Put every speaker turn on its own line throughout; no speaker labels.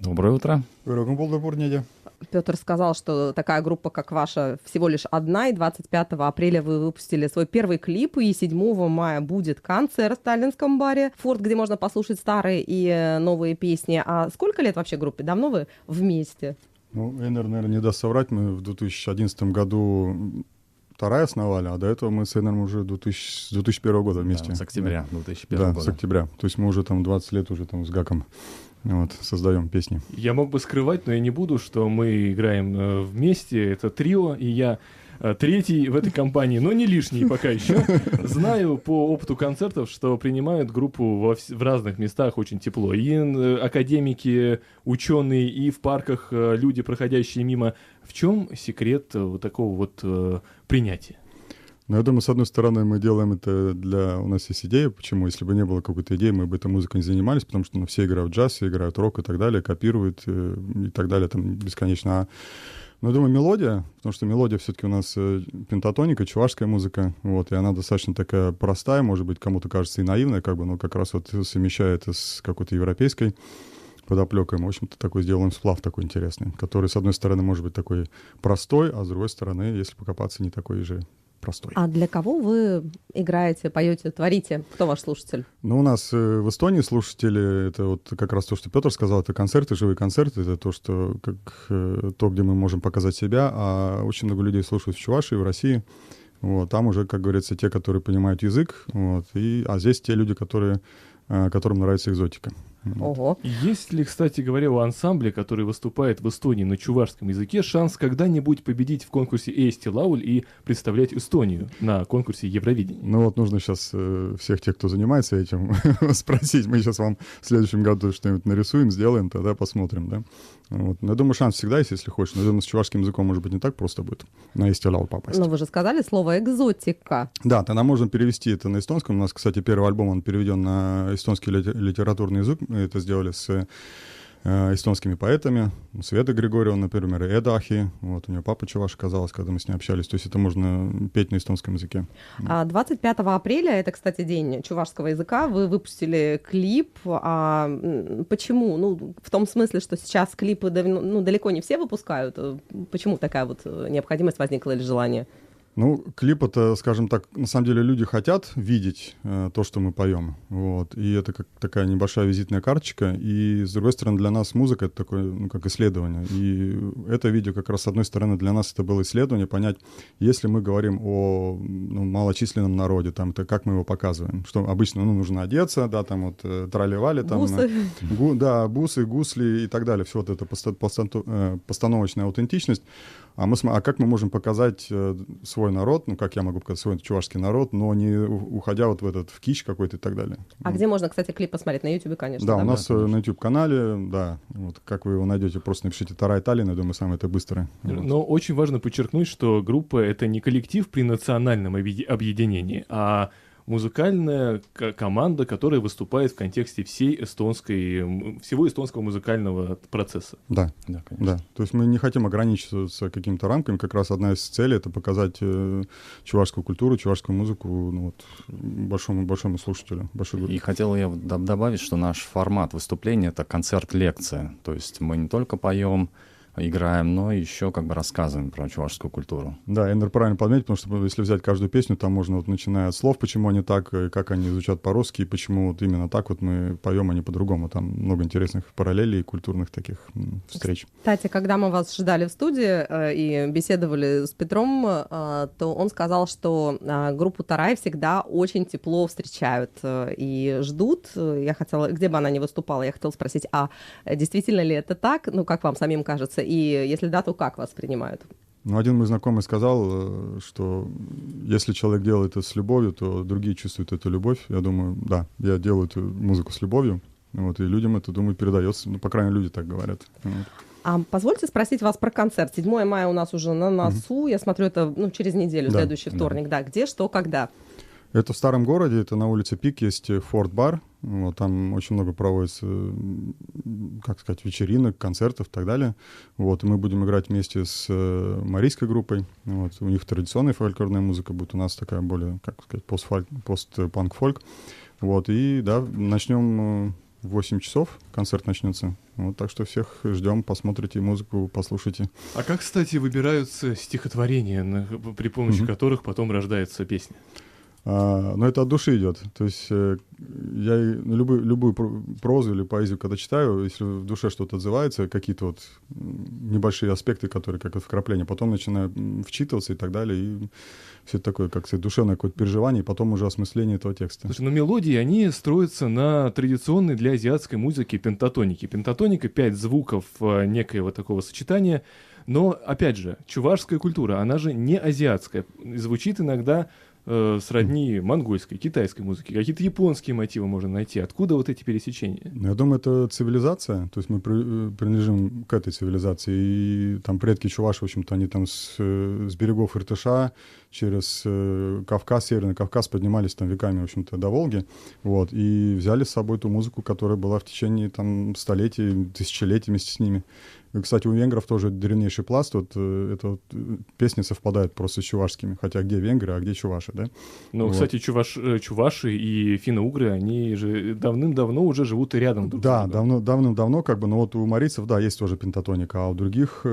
Доброе утро.
Петр сказал, что такая группа, как ваша, всего лишь одна, и 25 апреля вы выпустили свой первый клип, и 7 мая будет концерт в таллинском баре «Форт», где можно послушать старые и новые песни. А сколько лет вообще группе? Давно вы вместе?
Ну, Энер, наверное, не даст соврать. Мы в 2011 году Тарай основали, а до этого мы с Энером уже с 2001 года вместе.
Да, с октября 2001 года.
Да, с октября. То есть мы уже там 20 лет уже там с Гаком создаем песни.
Я мог бы скрывать, но я не буду, что мы играем вместе. Это трио, и я третий в этой компании, но не лишний пока еще. Знаю по опыту концертов, что принимают группу в разных местах очень тепло. И академики, ученые, и в парках люди, проходящие мимо. В чем секрет вот такого вот принятия?
Ну, я думаю, с одной стороны, мы делаем это у нас есть идея, почему, если бы не было какой-то идеи, мы бы этой музыкой не занимались, потому что все играют джаз, все играют рок и так далее, копируют и так далее, там бесконечно. Но я думаю, мелодия, потому что мелодия все-таки у нас пентатоника, чувашская музыка, и она достаточно такая простая, может быть, кому-то кажется и наивная, но как раз совмещает это с какой-то европейской подоплекой. Мы, в общем-то, такой сделаем сплав такой интересный, который, с одной стороны, может быть такой простой, а с другой стороны, если покопаться, не такой же простой.
А для кого вы играете, поете, творите? Кто ваш слушатель?
Ну, у нас в Эстонии слушатели, это вот как раз то, что Петр сказал, это концерты, живые концерты, это то, где мы можем показать себя, а очень много людей слушают в Чувашии, в России. Там уже, как говорится, те, которые понимают язык, а здесь те люди, которым нравится экзотика.
Ого.
Есть ли, кстати говоря, у ансамбля, который выступает в Эстонии на чувашском языке, шанс когда-нибудь победить в конкурсе Eesti Laul и представлять Эстонию на конкурсе Евровидения?
Ну нужно сейчас всех тех, кто занимается этим, спросить. Мы сейчас вам в следующем году что-нибудь нарисуем, сделаем, тогда посмотрим, да. Но я думаю, шанс всегда есть, если хочешь. Но я думаю, с чувашским языком, может быть, не так просто будет на Eesti Laul попасть.
Но вы же сказали слово «экзотика».
Да, тогда можно перевести это на эстонском. У нас, кстати, первый альбом, он переведен на эстонский литературный язык. Мы это сделали с эстонскими поэтами. Света Григорьева, например, и Эда Ахи. У нее папа чуваш оказалось, когда мы с ней общались. То есть это можно петь на эстонском языке.
25 апреля, это, кстати, день чувашского языка, вы выпустили клип. Почему? В том смысле, что сейчас клипы далеко не все выпускают. Почему такая вот необходимость возникла или желание?
Клип — это, скажем так, на самом деле люди хотят видеть то, что мы поем. И это как такая небольшая визитная карточка. И, с другой стороны, для нас музыка — это такое, как исследование. И это видео как раз, с одной стороны, для нас это было исследование, понять, если мы говорим о малочисленном народе, это как мы его показываем. Что обычно нужно одеться, трали-вали,
бусы.
Бусы, гусли и так далее. Все это постановочная аутентичность. А как мы можем показать свой народ, как я могу показать свой чувашский народ, но не уходя в кич какой-то и так далее.
А где можно, кстати, клип посмотреть? На YouTube, конечно.
Да, у нас на YouTube-канале, да. Как вы его найдете, просто напишите «Тарай Таллин», я думаю, самое это быстрое.
Но очень важно подчеркнуть, что группа — это не коллектив при национальном объединении, а музыкальная команда, которая выступает в контексте всего эстонского музыкального процесса.
Да, конечно. То есть мы не хотим ограничиваться какими-то рамками. Как раз одна из целей — это показать чувашскую культуру, чувашскую музыку большому слушателю.
И хотел я добавить, что наш формат выступления — это концерт-лекция. То есть мы не только поем, играем, но еще рассказываем про чувашскую культуру. Да,
Эндер правильно подметил, потому что если взять каждую песню, там можно начиная от слов, почему они так, и как они звучат по-русски, и почему именно так мы поем, а не по-другому. Там много интересных параллелей и культурных таких встреч.
Кстати, когда мы вас ждали в студии и беседовали с Петром, то он сказал, что группу Тарай всегда очень тепло встречают и ждут. Я хотела, где бы она ни выступала, я хотела спросить, а действительно ли это так? Как вам самим кажется? И если да, то как вас принимают?
Один мой знакомый сказал, что если человек делает это с любовью, то другие чувствуют эту любовь. Я думаю, да, я делаю эту музыку с любовью, и людям это, думаю, передается. По крайней мере, люди так говорят.
А позвольте спросить вас про концерт. 7 мая у нас уже на носу. Я смотрю, это через неделю, следующий вторник. Да, где, что, когда?
Это в старом городе, это на улице Пик есть Форт-бар. Там очень много проводится, вечеринок, концертов и так далее. И мы будем играть вместе с марийской группой. У них традиционная фольклорная музыка будет, у нас такая более, постпанк-фольк. И да, начнем в 8 часов концерт начнется. Вот, так что всех ждем, посмотрите музыку, послушайте.
А как, кстати, выбираются стихотворения, при помощи которых потом рождается песня?
Но это от души идет. То есть я любую прозу или поэзию, когда читаю, если в душе что-то отзывается, какие-то вот небольшие аспекты, которые как вкрапление, потом начинаю вчитываться и так далее, и все это такое, как сказать, душевное какое-то переживание, и потом уже осмысление этого текста.
Слушай, но мелодии, они строятся на традиционной для азиатской музыки пентатонике. Пентатоника — 5 звуков некоего такого сочетания, но, опять же, чувашская культура, она же не азиатская, звучит иногда сродни монгольской, китайской музыке. Какие-то японские мотивы можно найти. Откуда вот эти пересечения?
Я думаю, это цивилизация. То есть мы принадлежим к этой цивилизации. И там предки чуваши, в общем-то, они там с берегов Иртыша через Кавказ, Северный Кавказ поднимались там веками, в общем-то, до Волги. Вот, и взяли с собой ту музыку, которая была в течение там столетий, тысячелетий вместе с ними. И, кстати, у венгров тоже древнейший пласт. Вот, это вот, песни совпадают просто с чувашскими. Хотя где венгры, а где чуваши, да?
Ну, вот. Кстати, чуваши и финно-угры, они же давным-давно уже живут и рядом друг с другом.
Да, давным-давно, как бы, но вот у марийцев, да, есть тоже пентатоника, а у других,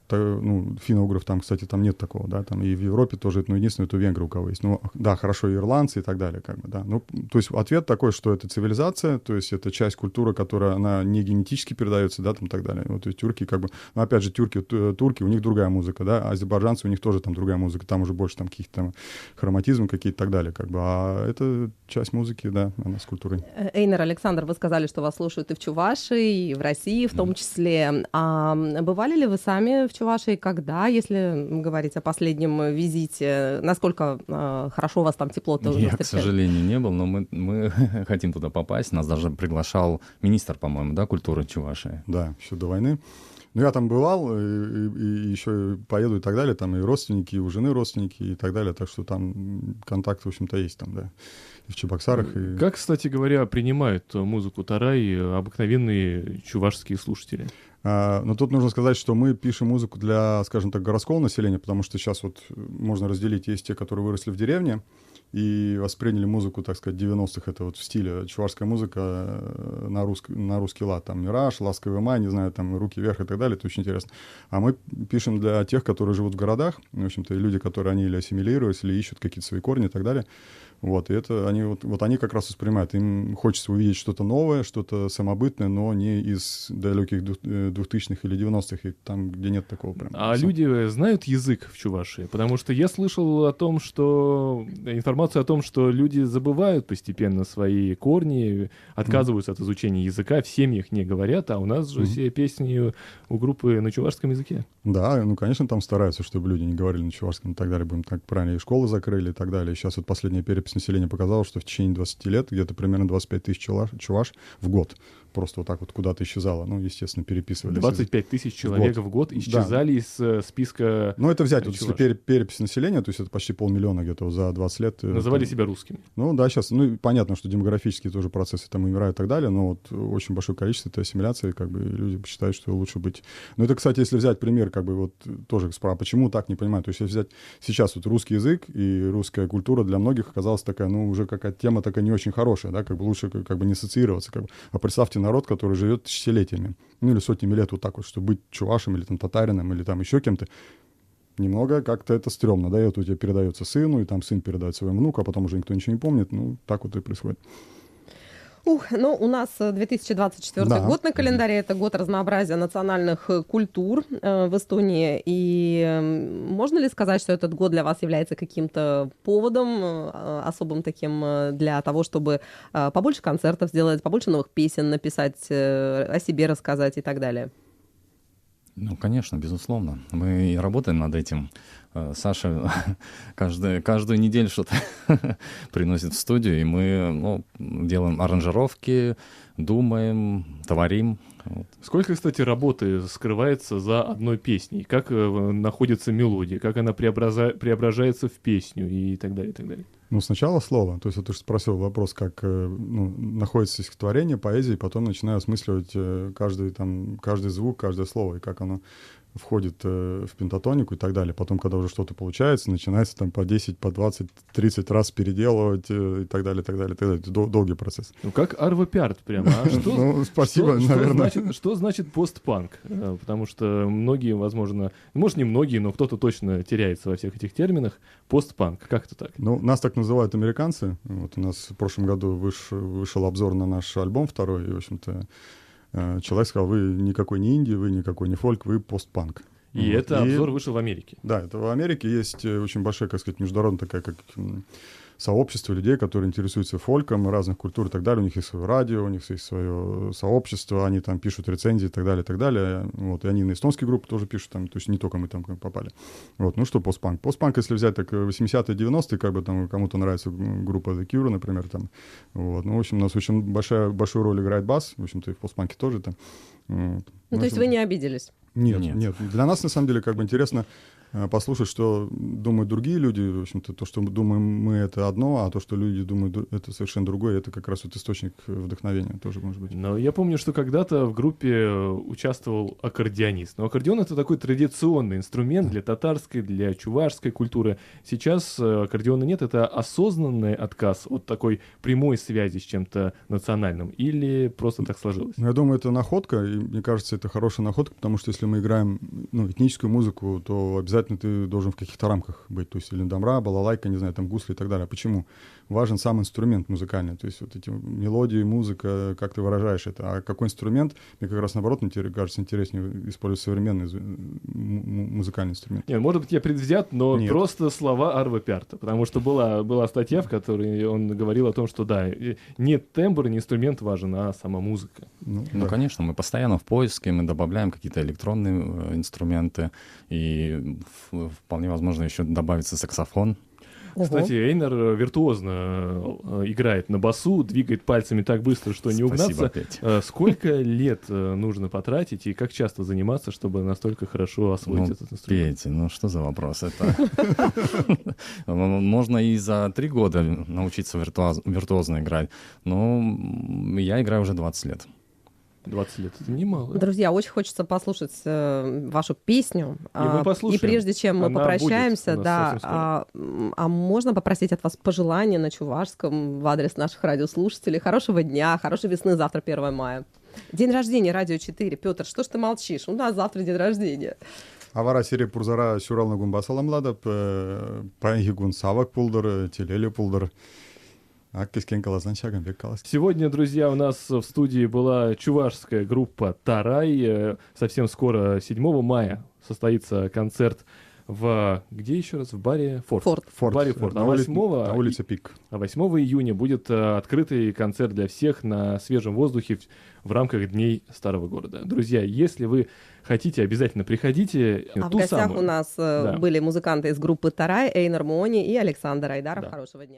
финно-угров там, кстати, там нет такого, да, там и в Европе тоже, ну, единственное, это у венгров у кого есть. Ну, да, хорошо, и ирландцы и так далее, как бы, да. Ну, то есть ответ такой, что это цивилизация, то есть это часть культуры, которая, она не генетически передается, да, там и так далее. Вот, то есть тюрки, как бы, ну, опять же, турки, у них другая музыка, да, азербайджанцы, у них тоже там другая музыка, там уже больше там каких-то там хроматизм какие-то и так далее, как бы, а это часть музыки, да, она с культурой.
Эйнер, Александр, вы сказали, что вас слушают и в Чувашии, и в России в том числе. А бывали ли вы сами в Чувашии, когда, если говорить о последнем визите, насколько хорошо вас там тепло-то
Я,
встречали?
к сожалению, не был, но мы хотим туда попасть. Нас даже приглашал министр, по-моему, да, культуры Чувашии.
Да, еще до войны. Ну, я там бывал, и еще поеду и так далее, там и родственники, и у жены родственники и так далее, так что там контакт, в общем-то, есть там, да, и в Чебоксарах. И...
Как, кстати говоря, принимают музыку тарай обыкновенные чувашские слушатели?
Но тут нужно сказать, что мы пишем музыку для, скажем так, городского населения, потому что сейчас вот можно разделить, есть те, которые выросли в деревне, и восприняли музыку, так сказать, 90-х, это вот в стиле чувашская музыка на русский лад, там «Мираж», «Ласковый май», не знаю, там «Руки вверх» и так далее, это очень интересно. А мы пишем для тех, которые живут в городах, в общем-то, и люди, которые они или ассимилировались, или ищут какие-то свои корни и так далее. Вот, и это они, вот они как раз воспринимают. Им хочется увидеть что-то новое, что-то самобытное, но не из далеких 2000-х или 90-х, и там, где нет такого прям.
А люди знают язык в Чувашии? Потому что я слышал о том, что информацию о том, что люди забывают постепенно свои корни, отказываются от изучения языка, в семьях не говорят, а у нас же все песни у группы на чувашском языке.
Да, ну, конечно, там стараются, чтобы люди не говорили на чувашском и так далее, будем так правильно, и школы закрыли и так далее. И сейчас вот последняя перепись населения показала, что в течение 20 лет где-то примерно 25 тысяч чуваш в год просто вот так вот куда-то исчезало. Ну, естественно, переписывали.
25 тысяч человек в год исчезали из списка.
Ну, это взять, вот, если перепись населения, то есть это почти 500 000 где-то за 20 лет.
Называли себя русскими.
Ну, да, сейчас, ну, понятно, что демографические тоже процессы там умирают и так далее, но вот очень большое количество этой ассимиляции, как бы люди считают, что лучше быть. Но это, кстати, если взять пример, как бы вот тоже справа, почему так, не понимаю. То есть если взять сейчас вот русский язык и русская культура для многих оказалась такая, ну, уже какая-то тема такая не очень хорошая, да, как бы лучше как бы не ассоциироваться, как бы. А представьте народ, который живет тысячелетиями, ну, или сотнями лет вот так вот, что быть чувашем или там татарином или там еще кем-то, немного как-то это стрёмно, да, и вот у тебя передается сыну, и там сын передает своему внуку, а потом уже никто ничего не помнит, ну, так вот и происходит.
Ну, у нас 2024 год на календаре, это год разнообразия национальных культур в Эстонии. И можно ли сказать, что этот год для вас является каким-то поводом особым таким для того, чтобы побольше концертов сделать, побольше новых песен написать, о себе рассказать и так далее?
Ну, конечно, безусловно. Мы и работаем над этим. Саша каждую неделю что-то приносит в студию, и мы делаем аранжировки, думаем, творим. Вот.
Сколько, кстати, работы скрывается за одной песней? Как находится мелодия? Как она преображается в песню и так далее, и так далее?
Ну, сначала слово. То есть вот ты же спросил вопрос, как находится стихотворение, поэзия, и потом начинаю осмысливать каждый звук, каждое слово, и как оно входит в пентатонику и так далее. Потом, когда уже что-то получается, начинается там по 10, по 20, 30 раз переделывать и так далее, так далее, так далее. Это долгий процесс.
Ну, как Арво Пярт прямо. А что,
ну, спасибо, наверное.
Что значит постпанк? Потому что многие, возможно, может, не многие, но кто-то точно теряется во всех этих терминах. Постпанк, как это так?
Ну, нас так называют американцы. Вот у нас в прошлом году вышел обзор на наш альбом второй, и, в общем-то, человек сказал, вы никакой не инди, вы никакой не фольк, вы постпанк.
И вот. Это обзор вышел в Америке.
Да, это в Америке есть очень большая, как сказать, международная такая, как сообщество людей, которые интересуются фольком, разных культур и так далее. У них есть свое радио, у них есть свое сообщество, они там пишут рецензии и так далее, и так далее. Вот, и они на эстонские группы тоже пишут, там, то есть не только мы там попали. Вот, ну что постпанк? Постпанк, если взять так 80-е, 90-е, как бы там кому-то нравится группа The Cure, например, там. Вот, ну, в общем, у нас очень большую роль играет бас, в общем-то, и в постпанке тоже там. Вот.
Ну, то есть вы не обиделись?
Нет. Для нас, на самом деле, как бы интересно послушать, что думают другие люди. В общем-то, то, что думаем мы, это одно, а то, что люди думают, это совершенно другое. Это как раз вот источник вдохновения тоже может быть.
Но я помню, что когда-то в группе участвовал аккордеонист. Но аккордеон — это такой традиционный инструмент для татарской, для чувашской культуры. Сейчас аккордеона нет. Это осознанный отказ от такой прямой связи с чем-то национальным? Или просто так сложилось?
Я думаю, это находка, и мне кажется, это хорошая находка, потому что если мы играем этническую музыку, то обязательно ты должен в каких-то рамках быть. То есть или дамбра, балалайка, не знаю, там гусли и так далее. Почему? Важен сам инструмент музыкальный. То есть вот эти мелодии, музыка, как ты выражаешь это. А какой инструмент? Мне как раз наоборот кажется интереснее использовать современный музыкальный инструмент.
Нет, может быть, я предвзят, но
Нет.
Просто слова Арво Пярта. Потому что была статья, в которой он говорил о том, что да, не тембр, не инструмент важен, а сама музыка.
Ну, конечно, мы постоянно в поиске, мы добавляем какие-то электронные инструменты, и вполне возможно еще добавится саксофон.
Кстати, Эйнар виртуозно играет на басу, двигает пальцами так быстро, что не угнаться. Сколько лет нужно потратить и как часто заниматься, чтобы настолько хорошо освоить этот инструмент?
Петя, ну что за вопрос это? Можно и за 3 года научиться виртуозно играть, но я играю уже 20 лет.
20 лет — это немало.
Друзья, очень хочется послушать вашу песню.
И мы послушаем.
И прежде чем мы попрощаемся, да, можно попросить от вас пожелания на чувашском в адрес наших радиослушателей. Хорошего дня, хорошей весны, завтра 1 мая. День рождения Радио 4. Петр, что ж ты молчишь? У нас завтра день рождения.
Авара серия Пурзара Сюрална Гумбасаламлада, Паигун Савак Пулдер, Телели Пулдер.
Сегодня, друзья, у нас в студии была чувашская группа «Тарай». Совсем скоро, 7 мая, состоится концерт где еще раз? В баре «Форт». В баре «Форт».
На улице Пик.
А 8 июня будет открытый концерт для всех на свежем воздухе в рамках Дней Старого Города. Друзья, если вы хотите, обязательно приходите.
А в гостях у нас были музыканты из группы «Тарай», Эйнар Муони и Александр Айдаров. Да. Хорошего дня.